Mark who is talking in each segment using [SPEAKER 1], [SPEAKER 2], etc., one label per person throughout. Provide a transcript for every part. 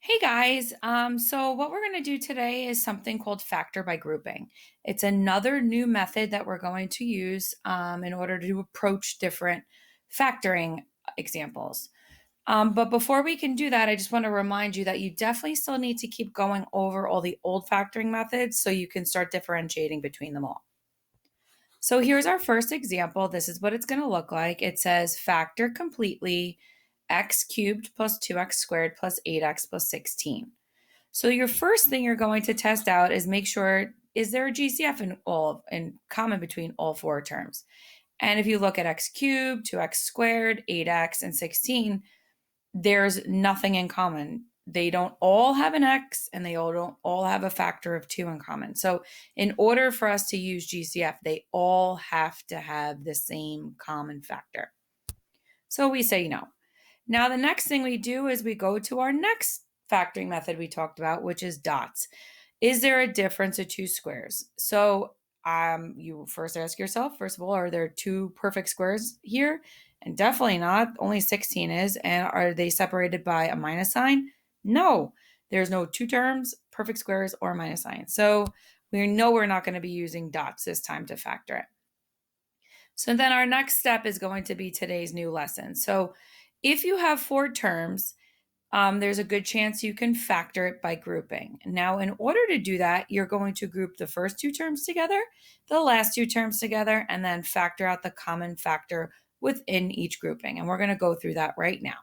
[SPEAKER 1] Hey guys, so what we're going to do today is something called factor by grouping. It's another new method that we're going to use in order to approach different factoring examples. But before we can do that, I just want to remind you that you definitely still need to keep going over all the old factoring methods so you can start differentiating between them all. So here's our first example. This is what it's going to look like. It says factor completely x cubed plus 2x squared plus 8x plus 16. So your first thing you're going to test out is make sure, is there a GCF in common between all four terms? And if you look at x cubed, 2x squared, 8x, and 16, there's nothing in common. They don't all have an x and they all don't all have a factor of 2 in common. So in order for us to use GCF, they all have to have the same common factor. So we say no. Now the next thing we do is we go to our next factoring method we talked about, which is dots. Is there a difference of two squares? So you first ask yourself, first of all, are there two perfect squares here? And definitely not. Only 16 is. And are they separated by a minus sign? No. There's no two terms, perfect squares, or minus sign. So we know we're not going to be using dots this time to factor it. So then our next step is going to be today's new lesson. So if you have four terms, there's a good chance you can factor it by grouping. Now, in order to do that, you're going to group the first two terms together, the last two terms together, and then factor out the common factor within each grouping. And we're going to go through that right now.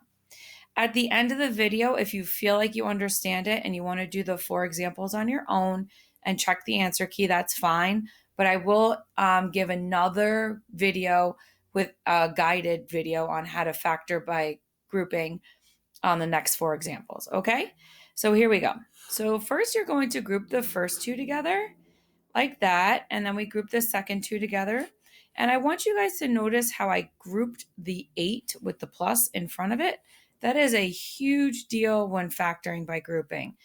[SPEAKER 1] At the end of the video, if you feel like you understand it and you want to do the four examples on your own and check the answer key, that's fine. But I will give another video with a guided video on how to factor by grouping on the next four examples. Okay, so here we go. So first you're going to group the first two together like that, and then we group the second two together. And I want you guys to notice how I grouped the 8 with the plus in front of it. That is a huge deal when factoring by grouping.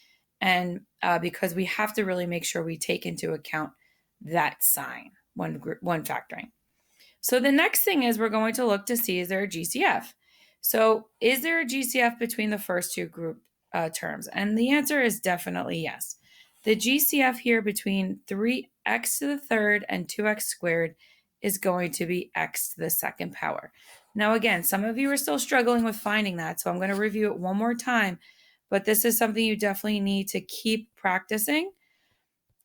[SPEAKER 1] And because we have to really make sure we take into account that sign when factoring. So the next thing is we're going to look to see, is there a GCF? So is there a GCF between the first two group terms? And the answer is definitely yes. The GCF here between 3x to the third and 2x squared is going to be x to the second power. Now, again, some of you are still struggling with finding that, so I'm going to review it one more time, but this is something you definitely need to keep practicing.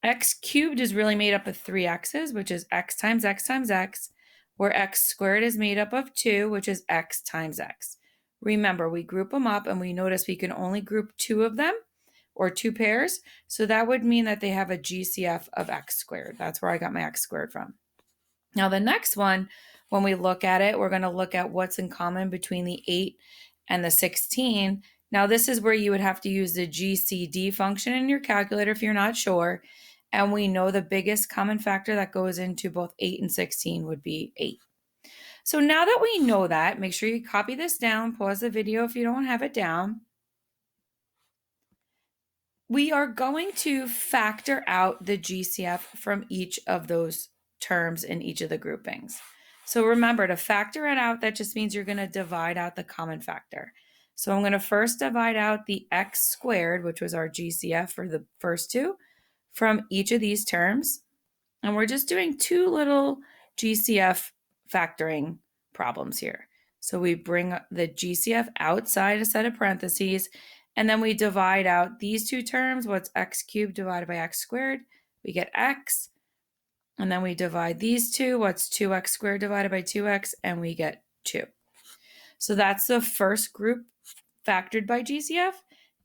[SPEAKER 1] X cubed is really made up of three x's, which is x times x times x, where x squared is made up of 2, which is x times x. Remember, we group them up and we notice we can only group two of them or two pairs. So that would mean that they have a GCF of x squared. That's where I got my x squared from. Now, the next one, when we look at it, we're going to look at what's in common between the 8 and the 16. Now, this is where you would have to use the GCD function in your calculator if you're not sure. And we know the biggest common factor that goes into both 8 and 16 would be 8. So now that we know that, make sure you copy this down, pause the video if you don't have it down. We are going to factor out the GCF from each of those terms in each of the groupings. So remember, to factor it out, that just means you're going to divide out the common factor. So I'm going to first divide out the x squared, which was our GCF for the first two, from each of these terms. And we're just doing two little GCF factoring problems here. So we bring the GCF outside a set of parentheses, and then we divide out these two terms. What's x cubed divided by x squared? We get x. And then we divide these two. What's 2x squared divided by 2x? And we get 2. So that's the first group factored by GCF.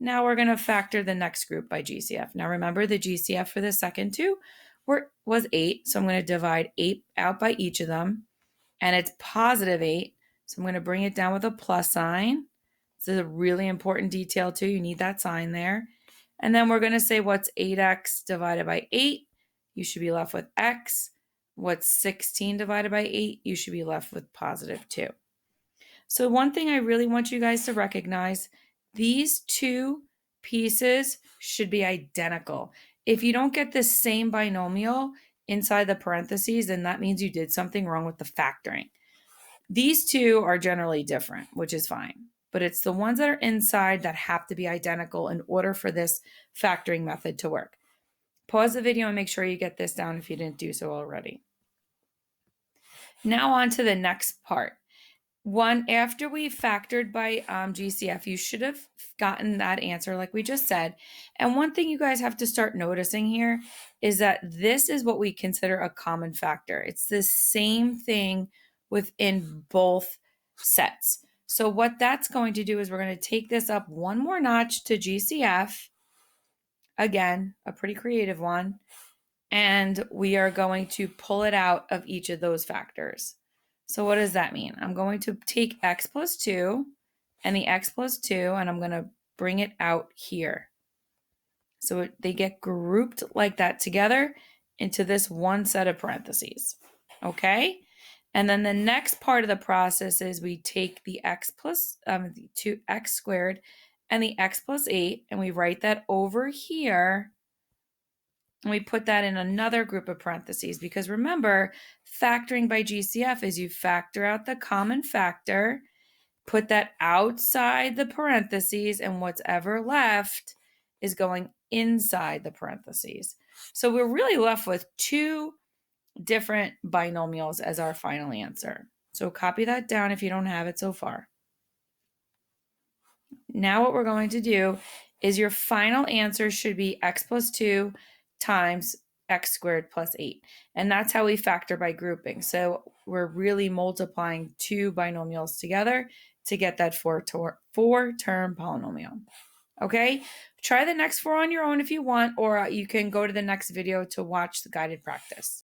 [SPEAKER 1] Now we're going to factor the next group by GCF. Now remember, the GCF for the second two was 8. So I'm going to divide 8 out by each of them. And it's positive 8. So I'm going to bring it down with a plus sign. This is a really important detail too. You need that sign there. And then we're going to say, what's 8x divided by 8? You should be left with x. What's 16 divided by 8? You should be left with positive 2. So one thing I really want you guys to recognize, these two pieces should be identical. If you don't get the same binomial inside the parentheses, then that means you did something wrong with the factoring. These two are generally different, which is fine. but it's the ones that are inside that have to be identical in order for this factoring method to work. Pause the video and make sure you get this down if you didn't do so already. Now on to the next part. After we factored by GCF, you should have gotten that answer like we just said. And one thing you guys have to start noticing here is that this is what we consider a common factor. It's the same thing within both sets. So what that's going to do is we're going to take this up one more notch to GCF. Again, a pretty creative one. And we are going to pull it out of each of those factors. So what does that mean? I'm going to take x plus 2 and the x plus 2, and I'm going to bring it out here. So they get grouped like that together into this one set of parentheses. Okay? And then the next part of the process is we take the x plus 2x squared and the x plus 8, and we write that over here. And we put that in another group of parentheses because remember, factoring by GCF is you factor out the common factor, put that outside the parentheses, and what's ever left is going inside the parentheses. So we're really left with two different binomials as our final answer. So copy that down if you don't have it so far. Now what we're going to do is your final answer should be x plus 2 times x squared plus 8. And that's how we factor by grouping. So we're really multiplying two binomials together to get that four-term polynomial. Okay? Try the next four on your own if you want, or you can go to the next video to watch the guided practice.